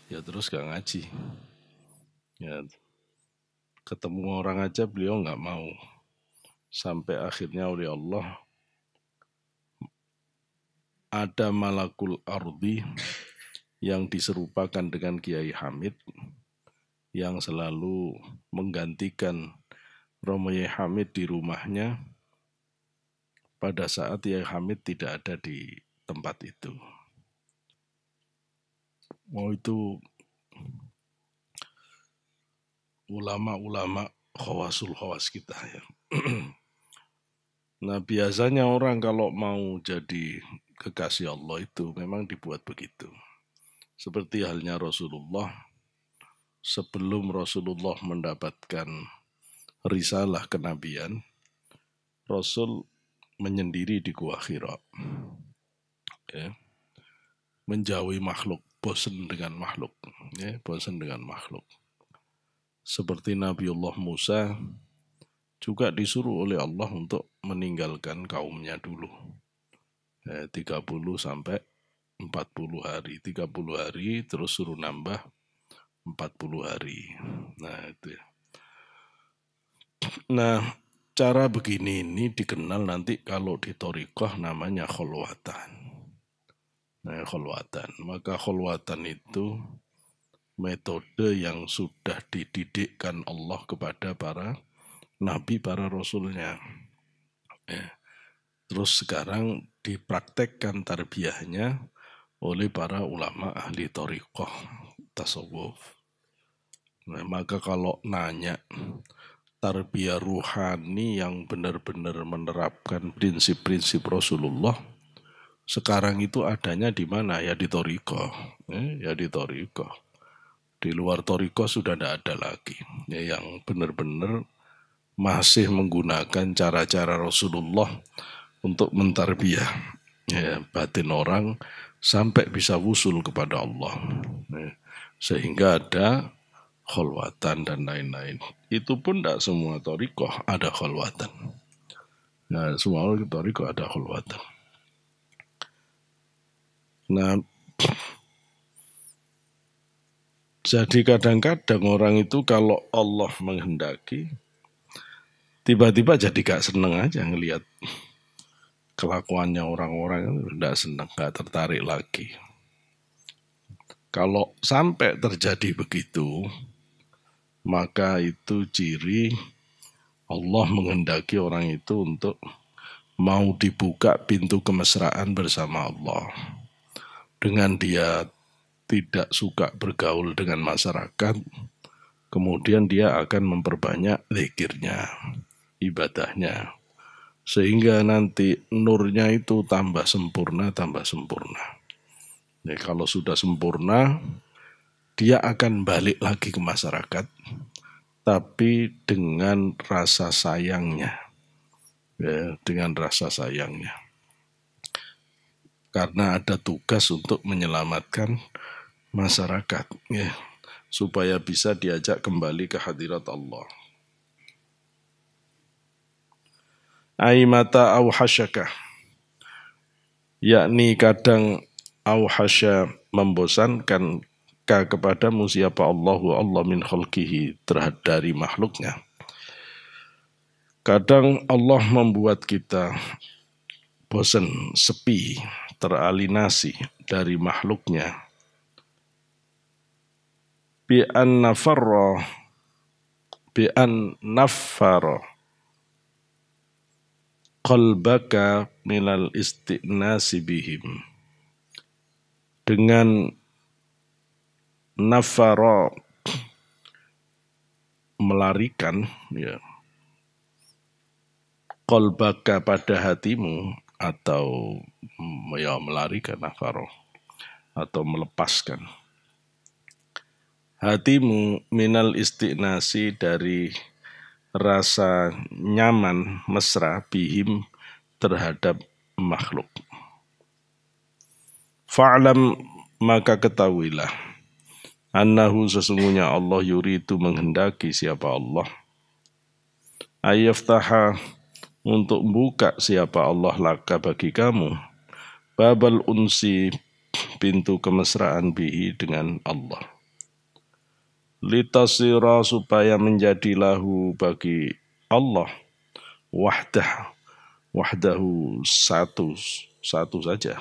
ya terus gak ngaji. Ya, ketemu orang aja beliau nggak mau. Sampai akhirnya oleh Allah ada malakul ardi yang diserupakan dengan Kiai Hamid yang selalu menggantikan Romo Yai Hamid di rumahnya pada saat Yai Hamid tidak ada di tempat itu. Oh, itu ulama-ulama khawasul khawas kita ya. Nah, biasanya orang kalau mau jadi kekasih Allah itu memang dibuat begitu. Seperti halnya Rasulullah, sebelum Rasulullah mendapatkan risalah kenabian, Rasul menyendiri di Gua Hira. Ya, menjauhi makhluk, bosan dengan makhluk. Ya, bosan dengan makhluk. Seperti Nabiullah Musa juga disuruh oleh Allah untuk meninggalkan kaumnya dulu. 30 sampai 40 hari. 30 hari terus suruh nambah 40 hari. Nah, itu ya. Nah, cara begini ini dikenal nanti kalau di Thariqah namanya kholwatan. Nah, kholwatan. Maka kholwatan itu metode yang sudah dididikkan Allah kepada para nabi, para rasulnya. Ya. Terus sekarang dipraktekkan tarbiyahnya oleh para ulama ahli thariqah tasawuf. Nah, maka kalau nanya tarbiyah ruhani yang benar-benar menerapkan prinsip-prinsip Rasulullah, sekarang itu adanya di mana? Ya di thariqah. Ya di thariqah. Di luar thariqah sudah tidak ada lagi. Ya, yang benar-benar masih menggunakan cara-cara Rasulullah untuk mentarbiyah ya, batin orang sampai bisa wusul kepada Allah. Ya, sehingga ada kholwatan dan lain-lain. Itu pun tidak semua thariqah ada kholwatan. Nah, semua thariqah ada kholwatan. Nah, jadi kadang-kadang orang itu kalau Allah menghendaki, tiba-tiba jadi gak seneng aja ngelihat kelakuannya orang-orang itu, tidak senang, gak tertarik lagi. Kalau sampai terjadi begitu, maka itu ciri Allah menghendaki orang itu untuk mau dibuka pintu kemesraan bersama Allah. Dengan dia tidak suka bergaul dengan masyarakat, kemudian dia akan memperbanyak zikirnya, ibadahnya. Sehingga nanti nurnya itu tambah sempurna, tambah sempurna. Ya, kalau sudah sempurna, dia akan balik lagi ke masyarakat, tapi dengan rasa sayangnya. Ya, dengan rasa sayangnya. Karena ada tugas untuk menyelamatkan masyarakat, ya, supaya bisa diajak kembali ke hadirat Allah. Aimata awhasyaka, yakni kadang awhasya membosankan kepadamu siapa Allahu Allah min khalqihi terhadap dari makhluknya. Kadang Allah membuat kita bosan, sepi, teralinasi dari makhluknya. Bi'an nafarra qalbaka minal isti'nasi bihim. Dengan nafara, melarikan ya, qalbaka pada hatimu, atau ya melarikan nafara, atau melepaskan hatimu minal isti'nasi dari rasa nyaman, mesra, bihim terhadap makhluk. Fa'lam, maka ketahuilah, annahu sesungguhnya Allah yuridu menghendaki siapa Allah, ayyaftaha untuk buka siapa Allah laka bagi kamu, babal unsi pintu kemesraan bihi dengan Allah. litasira supaya menjadi lahu bagi Allah wahdahu satu saja.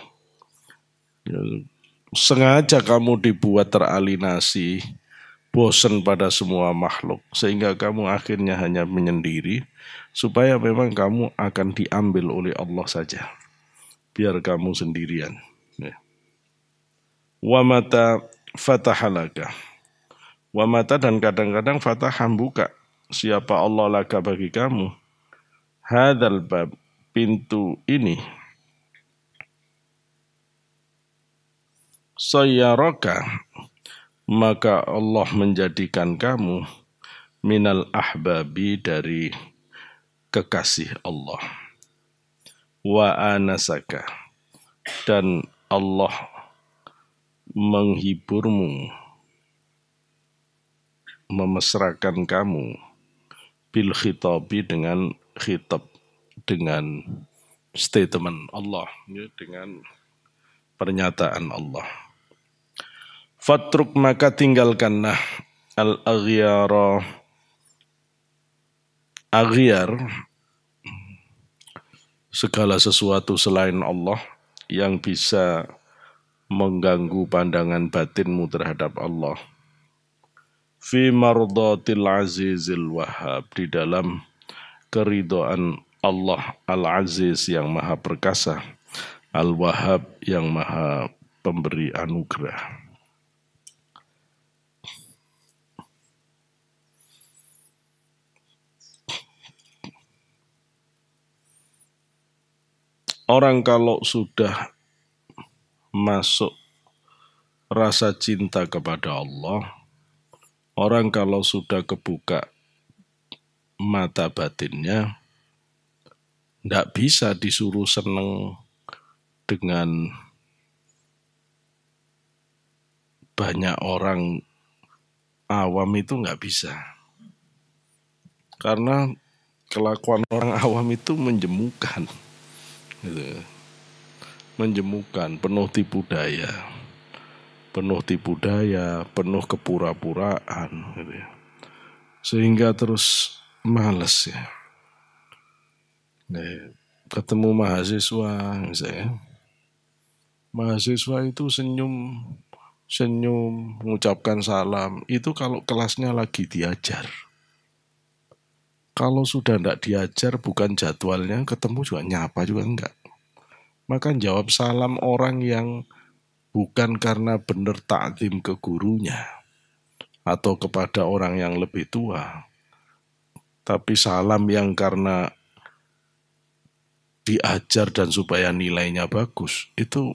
Sengaja kamu dibuat teralinasi, bosan pada semua makhluk, sehingga kamu akhirnya hanya menyendiri, supaya memang kamu akan diambil oleh Allah saja, biar kamu sendirian. Wa mata fatahalaka, wa mata dan kadang-kadang fataham buka, siapa Allah laka bagi kamu, hadzal bab pintu ini, sayyaraka maka Allah menjadikan kamu minal ahbabi dari kekasih Allah, wa anasaka dan Allah menghiburmu, memesrakan kamu, bil khitabi dengan khitab, dengan statement Allah, ya, dengan pernyataan Allah. Fatruk maka tinggalkanlah al-aghyara, aghyar segala sesuatu selain Allah yang bisa mengganggu pandangan batinmu terhadap Allah. Fi mardatil azizil wahhab, di dalam keridhaan Allah al-aziz yang maha perkasa, al-wahhab yang maha pemberi anugerah. Orang kalau sudah masuk rasa cinta kepada Allah, orang kalau sudah kebuka mata batinnya, tidak bisa disuruh seneng dengan banyak orang awam, itu nggak bisa. Karena kelakuan orang awam itu menjemukan. Gitu. Menjemukan, penuh tipu daya, penuh kepura-puraan, gitu ya. Sehingga terus males ya. Nah, ketemu mahasiswa misalnya, mahasiswa itu senyum, mengucapkan salam, itu kalau kelasnya lagi diajar. Kalau sudah tidak diajar, bukan jadwalnya, ketemu juga nyapa juga enggak. Maka jawab salam orang yang bukan karena benar takzim ke gurunya atau kepada orang yang lebih tua, tapi salam yang karena diajar dan supaya nilainya bagus, itu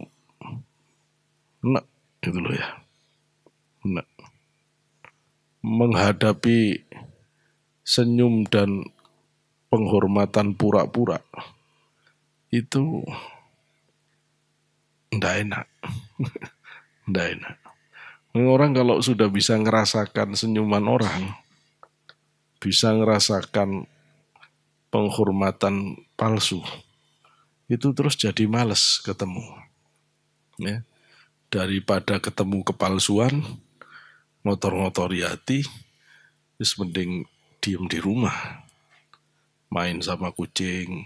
enak gitu loh ya. Enak. Menghadapi senyum dan penghormatan pura-pura itu ndak enak. Ndak enak. Orang kalau sudah bisa ngerasakan senyuman orang, bisa ngerasakan penghormatan palsu, itu terus jadi males ketemu. Ya. Daripada ketemu kepalsuan, ngotor-ngotori hati, terus mending diem di rumah, main sama kucing,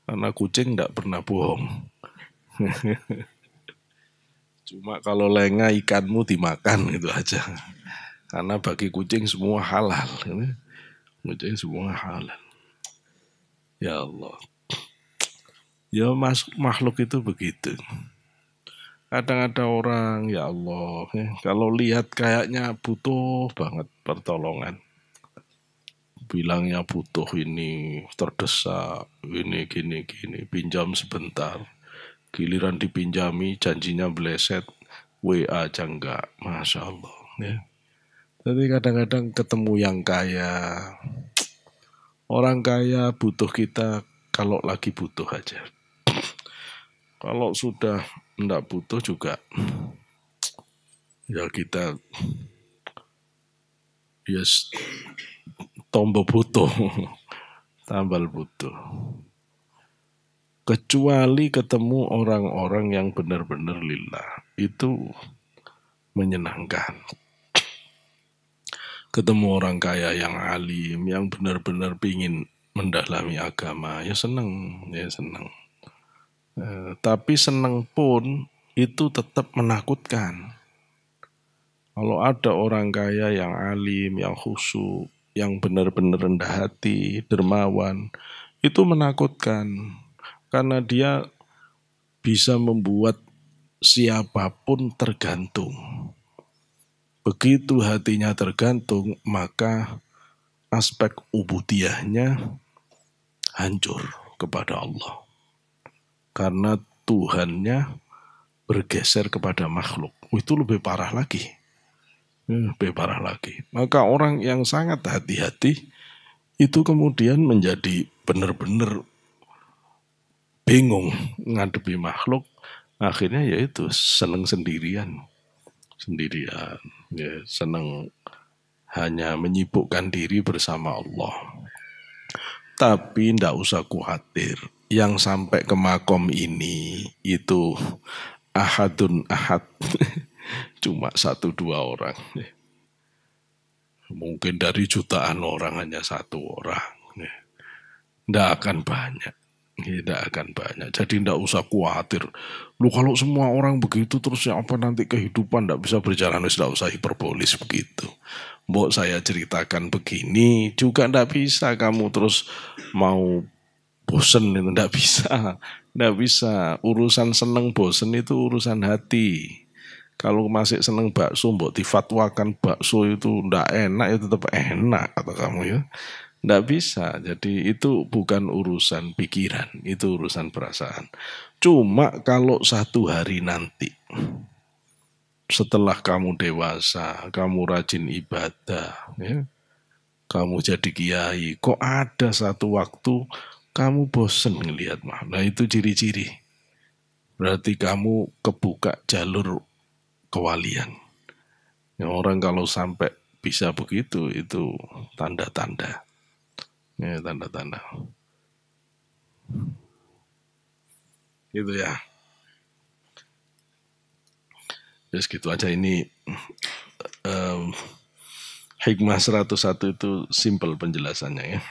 karena kucing ndak pernah bohong. Cuma kalau lengah ikanmu dimakan gitu aja. Karena bagi kucing semua halal. Kucing semua halal. Ya Allah. Ya makhluk itu begitu. Kadang ada orang, ya Allah, kalau lihat kayaknya butuh banget pertolongan. Bilangnya butuh ini, terdesak, ini, gini, pinjam sebentar. Giliran dipinjami, janjinya bleset, WA aja enggak, Masya Allah. Ya. Jadi kadang-kadang ketemu yang kaya, orang kaya butuh kita kalau lagi butuh aja. Kalau sudah enggak butuh juga, ya kita yes, tombol butuh, tambal butuh. Kecuali ketemu orang-orang yang benar-benar lillah, itu menyenangkan. ketemu orang kaya yang alim, yang benar-benar pingin mendalami agama, ya seneng, ya seneng. Tapi seneng pun itu tetap menakutkan. Kalau ada orang kaya yang alim, yang khusyuk, yang benar-benar rendah hati, dermawan, itu menakutkan. Karena dia bisa membuat siapapun tergantung. Begitu hatinya tergantung, maka aspek ubudiyahnya hancur kepada Allah. Karena Tuhannya bergeser kepada makhluk. Itu lebih parah lagi. Lebih parah lagi. Maka orang yang sangat hati-hati itu kemudian menjadi benar-benar bingung ngadepi makhluk. Akhirnya yaitu seneng sendirian. Ya, seneng hanya menyibukkan diri bersama Allah. Tapi ndak usah khawatir. Yang sampai ke makom ini itu ahadun ahad. Cuma 1-2 orang. Mungkin dari jutaan orang hanya 1 orang. Ndak akan banyak. Tidak akan banyak. Jadi tidak usah khawatir. Lu kalau semua orang begitu terus ya apa nanti kehidupan tidak bisa berjalan. Tidak usah hiperbolis begitu. Mbok saya ceritakan begini juga tidak bisa kamu terus mau bosen itu tidak bisa. Tidak bisa. Urusan seneng bosen itu urusan hati. Kalau masih seneng bakso, mbok difatwakan bakso itu tidak enak, itu tetap enak kata kamu ya. Tidak bisa, jadi itu bukan urusan pikiran, itu urusan perasaan. Cuma kalau 1 hari nanti, setelah kamu dewasa, kamu rajin ibadah, ya, kamu jadi kiai, kok ada 1 waktu kamu bosen ngelihat makna, nah itu ciri-ciri. Berarti kamu kebuka jalur kewalian. Ya, orang kalau sampai bisa begitu, itu tanda-tanda. Ya, tanda-tanda. Gitu ya. Ya segitu aja ini hikmah 101 itu simple penjelasannya ya.